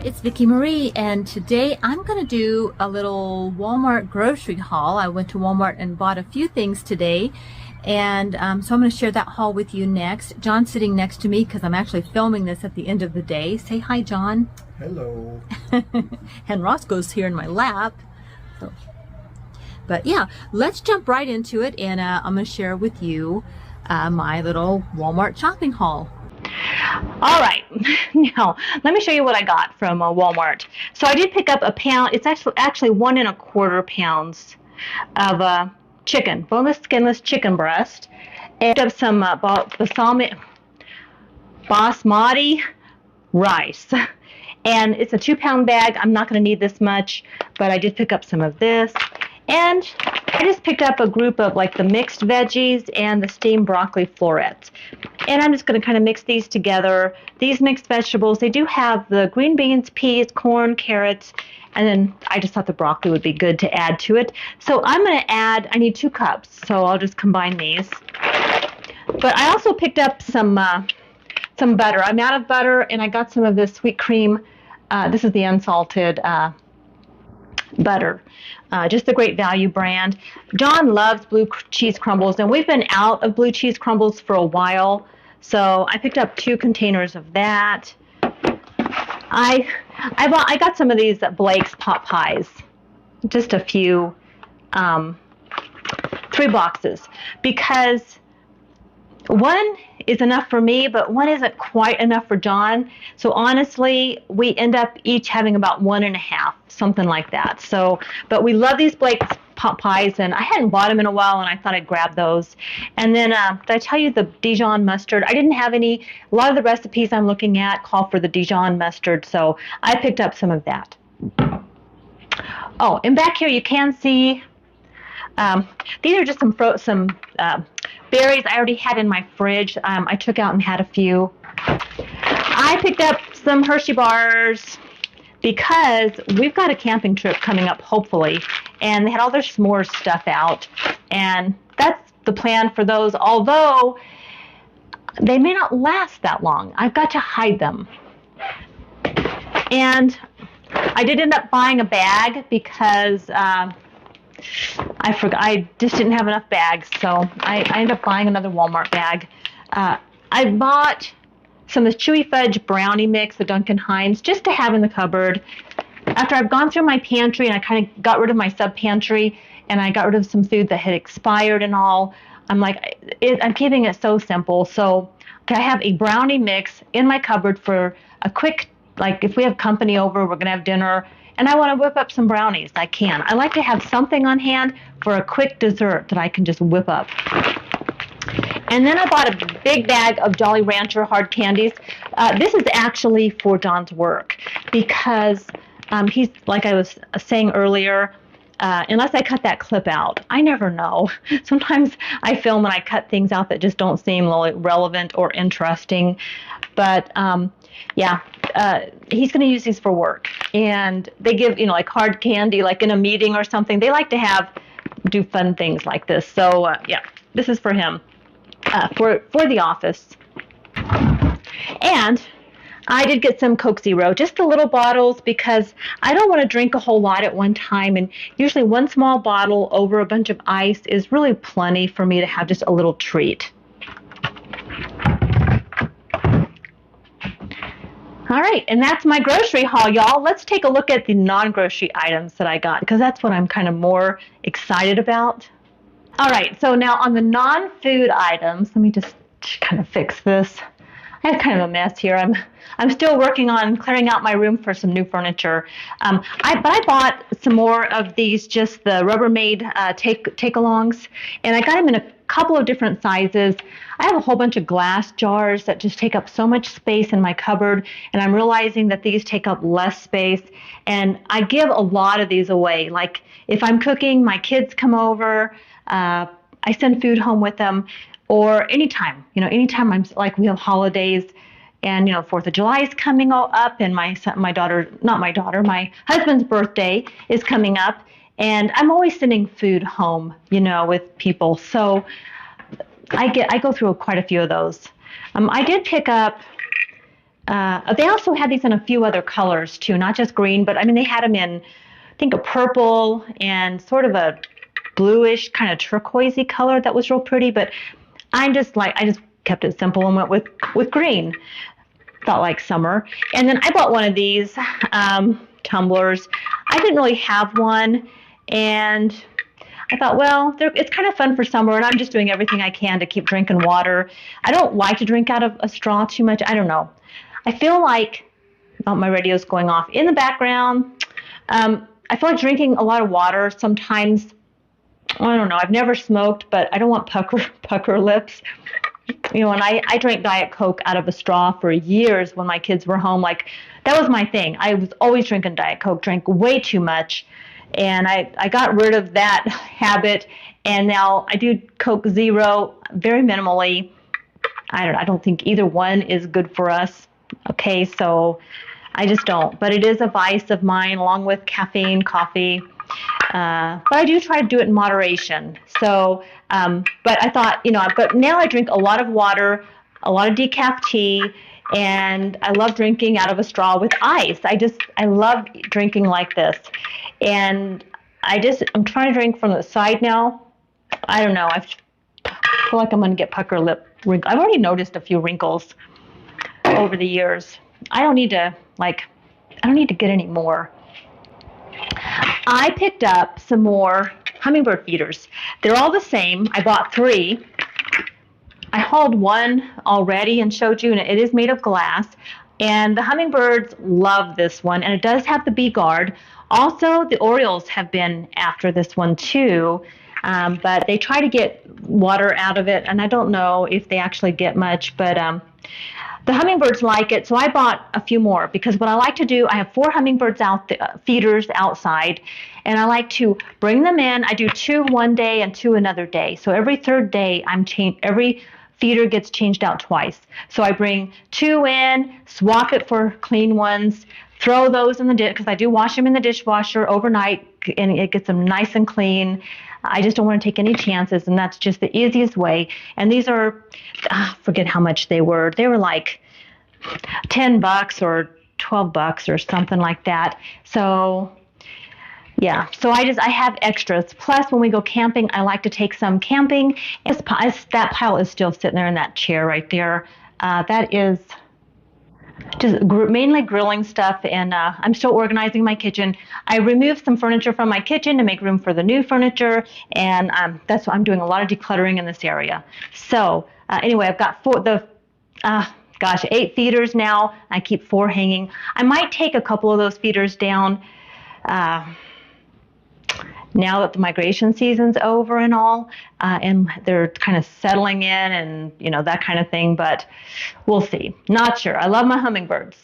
it's Vicki Marie, and today I'm going to do a little Walmart grocery haul. I went to Walmart and bought a few things today, and so I'm going to share that haul with you next. John's sitting next to me because I'm actually filming this at the end of the day. Say hi, John. Hello. And Roscoe's here in my lap. So, but yeah, let's jump right into it, and I'm going to share with you my little Walmart shopping haul. All right, now let me show you what I got from Walmart. So I did pick up a pound. It's actually 1 1/4 pounds of chicken, boneless, skinless chicken breast, and picked up some basmati rice. And it's a 2-pound bag. I'm not going to need this much, but I did pick up some of this. And I just picked up a group of like the mixed veggies and the steamed broccoli florets. And I'm just going to kind of mix these together. These mixed vegetables, they do have the green beans, peas, corn, carrots, and then I just thought the broccoli would be good to add to it. So I'm going to add, I need 2 cups, so I'll just combine these. But I also picked up some butter. I'm out of butter, and I got some of this sweet cream. This is the unsalted butter. Just a great value brand. John loves blue cheese crumbles, and we've been out of blue cheese crumbles for a while, so I picked up 2 containers of that. I got some of these at Blake's pot pies, just a few, 3 boxes, because 1 is enough for me, but 1 isn't quite enough for John. So honestly, we end up each having about 1 1/2, something like that. So, but we love these Blake's pot pies, and I hadn't bought them in a while, and I thought I'd grab those. And then, did I tell you the Dijon mustard? I didn't have any. A lot of the recipes I'm looking at call for the Dijon mustard, so I picked up some of that. Oh, and back here you can see, these are just some berries I already had in my fridge. I took out and had a few. I picked up some Hershey bars because we've got a camping trip coming up, hopefully, and they had all their s'mores stuff out, and that's the plan for those, although they may not last that long. I've got to hide them. And I did end up buying a bag because I forgot. I just didn't have enough bags, so I ended up buying another Walmart bag. I bought some of the chewy fudge brownie mix, the Duncan Hines, just to have in the cupboard. After I've gone through my pantry and I kind of got rid of my sub-pantry and I got rid of some food that had expired and all, I'm like, I'm keeping it so simple. So I have a brownie mix in my cupboard for a quick, like if we have company over, we're going to have dinner, and I want to whip up some brownies, I can. I like to have something on hand for a quick dessert that I can just whip up. And then I bought a big bag of Jolly Rancher hard candies. This is actually for John's work because he's, like I was saying earlier, unless I cut that clip out, I never know. Sometimes I film and I cut things out that just don't seem relevant or interesting. But yeah, he's going to use these for work. And they give, like hard candy, like in a meeting or something. They like to do fun things like this. So yeah, this is for him, for the office. And I did get some Coke Zero, just the little bottles, because I don't want to drink a whole lot at one time. And usually 1 small bottle over a bunch of ice is really plenty for me to have just a little treat. All right, and that's my grocery haul, y'all. Let's take a look at the non-grocery items that I got, because that's what I'm kind of more excited about. All right, so now on the non-food items, let me just kind of fix this. I have kind of a mess here. I'm still working on clearing out my room for some new furniture. But I bought some more of these, just the Rubbermaid take-alongs, and I got them in a couple of different sizes. I have a whole bunch of glass jars that just take up so much space in my cupboard, and I'm realizing that these take up less space, and I give a lot of these away. Like if I'm cooking, my kids come over, I send food home with them, or anytime I'm like, we have holidays, and 4th of July is coming up, and my husband's birthday is coming up, and I'm always sending food home, with people. So I go through quite a few of those. I did pick up They also had these in a few other colors too, not just green, but I mean, they had them in, I think, a purple and sort of a bluish kind of turquoisey color that was real pretty. But I just kept it simple and went with green. Felt like summer. And then I bought one of these tumblers. I didn't really have one, and I thought, well, it's kind of fun for summer, and I'm just doing everything I can to keep drinking water. I don't like to drink out of a straw too much. I don't know. I feel like, oh, my radio's going off in the background. I feel like drinking a lot of water sometimes. I don't know. I've never smoked, but I don't want pucker lips. You know, and I drank Diet Coke out of a straw for years when my kids were home. Like, that was my thing. I was always drinking Diet Coke, drank way too much. And I got rid of that habit, and now I do Coke Zero very minimally. I don't think either one is good for us. Okay, so I just don't. But it is a vice of mine, along with caffeine, coffee. But I do try to do it in moderation. So, but I thought, you know, but now I drink a lot of water, a lot of decaf tea, and I love drinking out of a straw with ice. I love drinking like this. And I'm trying to drink from the side now. I don't know. I feel like I'm going to get pucker lip wrinkles. I've already noticed a few wrinkles over the years. I don't need to get any more. I picked up some more hummingbird feeders. They're all the same. I bought 3. I hauled one already and showed you, and it is made of glass. And the hummingbirds love this one, and it does have the bee guard. Also, the Orioles have been after this one too, but they try to get water out of it, and I don't know if they actually get much, but the hummingbirds like it, so I bought a few more, because what I like to do, I have 4 hummingbirds feeders outside, and I like to bring them in. I do 2 one day and 2 another day. So every third day, every feeder gets changed out twice. So I bring 2 in, swap it for clean ones, throw those in the dish, because I do wash them in the dishwasher overnight, and it gets them nice and clean. I just don't want to take any chances, and that's just the easiest way. And these are, forget how much they were. They were like $10 or $12 or something like that. So yeah, so I have extras. Plus, when we go camping, I like to take some camping. That pile is still sitting there in that chair right there. That is just mainly grilling stuff, and I'm still organizing my kitchen. I removed some furniture from my kitchen to make room for the new furniture, and that's why I'm doing a lot of decluttering in this area. So anyway, I've got 8 feeders now. I keep 4 hanging. I might take a couple of those feeders down now that the migration season's over and all, and they're kind of settling in and, you know, that kind of thing, but we'll see. Not sure. I love my hummingbirds.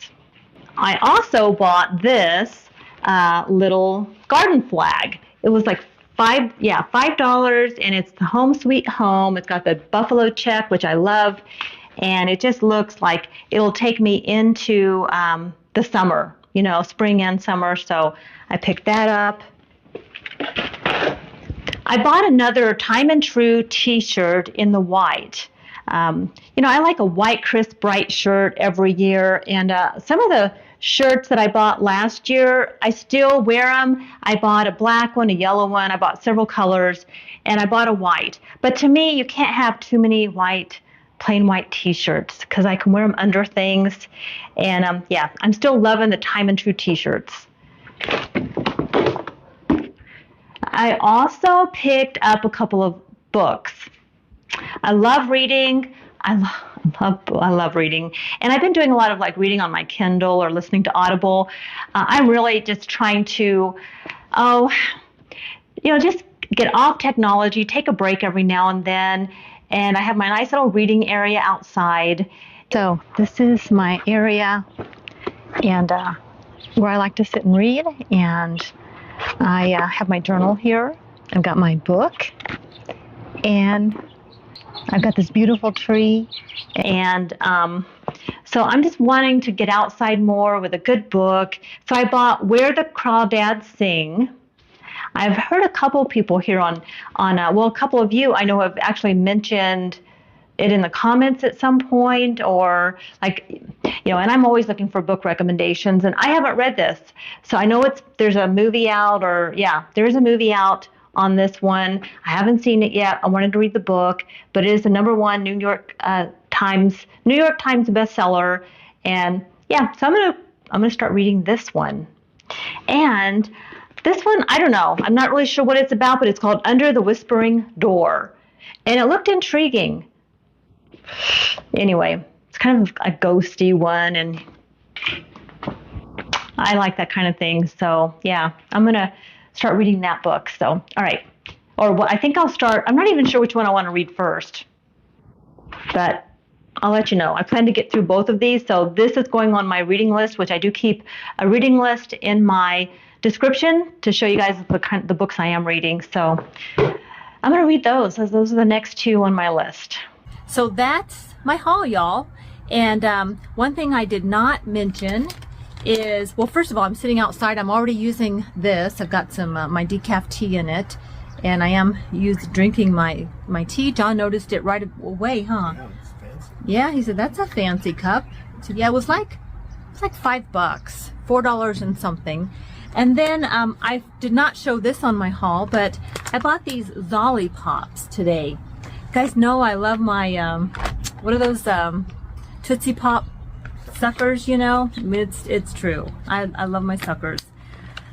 I also bought this little garden flag. It was like $5, and it's the Home Sweet Home. It's got the buffalo check, which I love, and it just looks like it'll take me into the summer, you know, spring and summer, so I picked that up. I bought another Time and True t-shirt in the white. You know, I like a white, crisp, bright shirt every year, and some of the shirts that I bought last year, I still wear them. I bought a black one, a yellow one, I bought several colors, and I bought a white. But to me, you can't have too many plain white t-shirts, because I can wear them under things. And yeah, I'm still loving the Time and True t-shirts. I also picked up a couple of books. I love reading. I love reading. And I've been doing a lot of reading on my Kindle or listening to Audible. I'm really just trying to, just get off technology, take a break every now and then. And I have my nice little reading area outside. So this is my area, and where I like to sit and read. And I have my journal here. I've got my book, and I've got this beautiful tree. And so I'm just wanting to get outside more with a good book. So I bought Where the Crawdads Sing. I've heard a couple of people here a couple of you I know have actually mentioned it in the comments at some point, or and I'm always looking for book recommendations, and I haven't read this. So I know there's a movie out, there's a movie out on this one. I haven't seen it yet. I wanted to read the book, but it is the #1 New York Times bestseller. And yeah, so I'm gonna start reading this one. And this one, I don't know. I'm not really sure what it's about, but it's called Under the Whispering Door. And it looked intriguing. Anyway, it's kind of a ghosty one, and I like that kind of thing. So yeah, I'm going to start reading that book. So, all right. I think I'll start. I'm not even sure which one I want to read first, but I'll let you know. I plan to get through both of these. So this is going on my reading list, which I do keep a reading list in my description to show you guys the books I am reading. So I'm going to read those, as those are the next 2 on my list. So that's my haul, y'all. And one thing I did not mention is, well, first of all, I'm sitting outside. I'm already using this. I've got some my decaf tea in it, and I am drinking my tea. John noticed it right away, huh? Yeah, it's fancy. Yeah, he said that's a fancy cup. So yeah, it was like $5, $4 and something. And then I did not show this on my haul, but I bought these Zolly Pops today. You guys know I love my, what are those Tootsie Pop suckers, I mean, it's true. I love my suckers.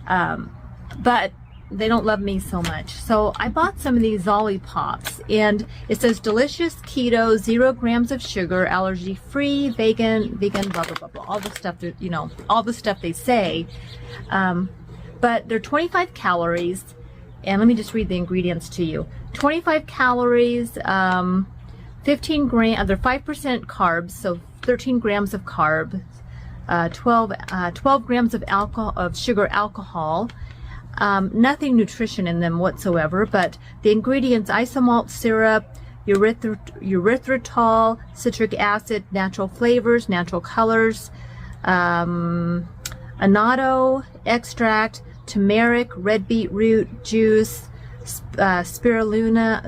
But they don't love me so much. So I bought some of these Zolly Pops, and it says delicious, keto, 0 grams of sugar, allergy free, vegan, blah, blah, blah, blah. All the stuff that, all the stuff they say. But they're 25 calories, and let me just read the ingredients to you. 25 calories, 15 grams, they're 5% carbs, so 13 grams of carbs, 12 grams of sugar alcohol, nothing nutrition in them whatsoever, but the ingredients: isomalt syrup, erythritol, citric acid, natural flavors, natural colors, annatto extract, turmeric, red beetroot juice, spirulina,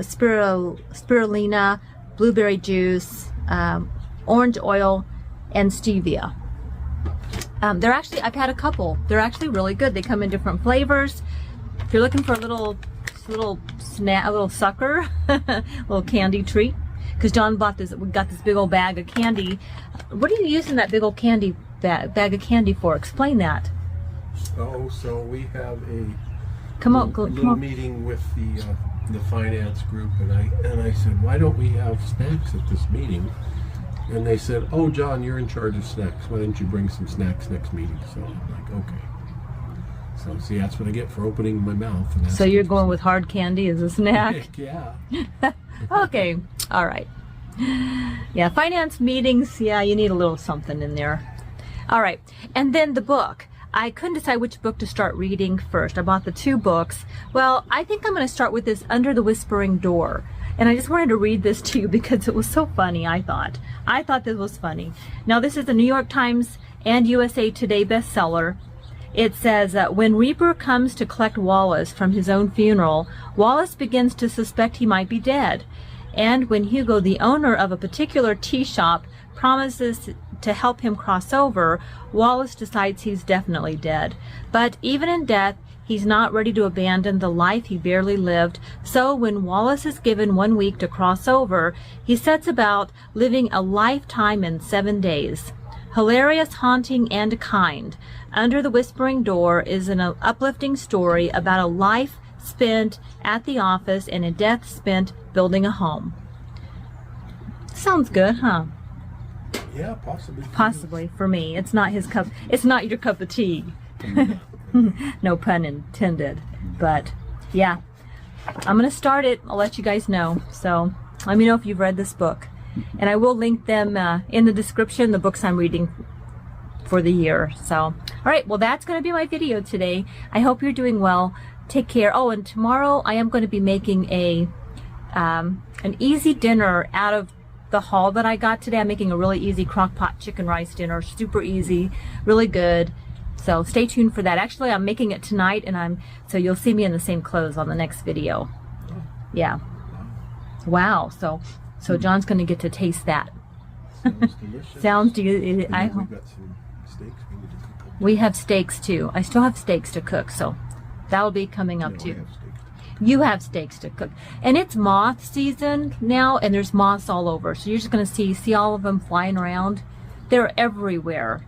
blueberry juice, orange oil, and stevia. They're actually, I've had a couple. They're actually really good. They come in different flavors. If you're looking for a little snack, a little sucker, a little candy treat, because John bought this, we got this big old bag of candy. What are you using that big old candy bag of candy for? Explain that. Oh, so we have a Come on. little meeting with the finance group, and I said, why don't we have snacks at this meeting? And they said, oh, John, you're in charge of snacks. Why don't you bring some snacks next meeting? So I'm like, okay. So see, that's what I get for opening my mouth. And So you're going with hard candy as a snack? Yeah. Okay. All right. Yeah, finance meetings, yeah, you need a little something in there. All right. And then the book. I couldn't decide which book to start reading first. I bought the 2 books. Well, I think I'm going to start with this Under the Whispering Door. And I just wanted to read this to you because it was so funny, I thought. I thought this was funny. Now, this is a New York Times and USA Today bestseller. It says, when Reaper comes to collect Wallace from his own funeral, Wallace begins to suspect he might be dead. And when Hugo, the owner of a particular tea shop, promises to help him cross over, Wallace decides he's definitely dead. But even in death, he's not ready to abandon the life he barely lived. So when Wallace is given 1 week to cross over, he sets about living a lifetime in 7 days. Hilarious, haunting, and kind, Under the Whispering Door is an uplifting story about a life spent at the office and a death spent building a home. Sounds good, huh? Yeah, possibly. Possibly for me. It's not his cup. It's not your cup of tea. No pun intended. But yeah, I'm gonna start it. I'll let you guys know. So let me know if you've read this book, and I will link them in the description. The books I'm reading for the year. So all right. Well, that's gonna be my video today. I hope you're doing well. Take care. Oh, and tomorrow I am going to be making an easy dinner out of the haul that I got today. I'm making a really easy crock pot chicken rice dinner, super easy, really good. So stay tuned for that. Actually, I'm making it tonight, and so you'll see me in the same clothes on the next video. Yeah. Wow. So John's going to get to taste that. Sounds delicious. Sounds do you? And I then we've got some steaks we need to cook up. We have steaks too. I still have steaks to cook, so that'll be coming up No, I too. have steaks. You have steaks to cook, and it's moth season now, and there's moths all over. So you're just gonna see all of them flying around. They're everywhere.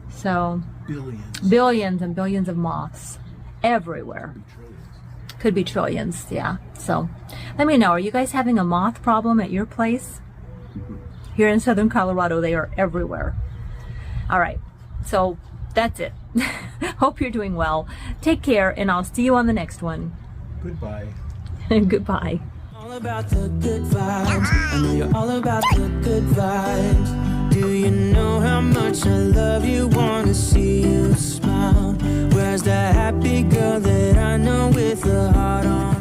So Billions. billions and billions of moths everywhere. Trillions. Could be trillions, yeah. So let me know, are you guys having a moth problem at your place? Here in southern Colorado, they are everywhere. All right, so that's it. Hope you're doing well. Take care, and I'll see you on the next one. Goodbye. Goodbye. All about the good vibes. I know you're all about the good vibes. Do you know how much I love you? Wanna see you smile. Where's the happy girl that I know with a heart on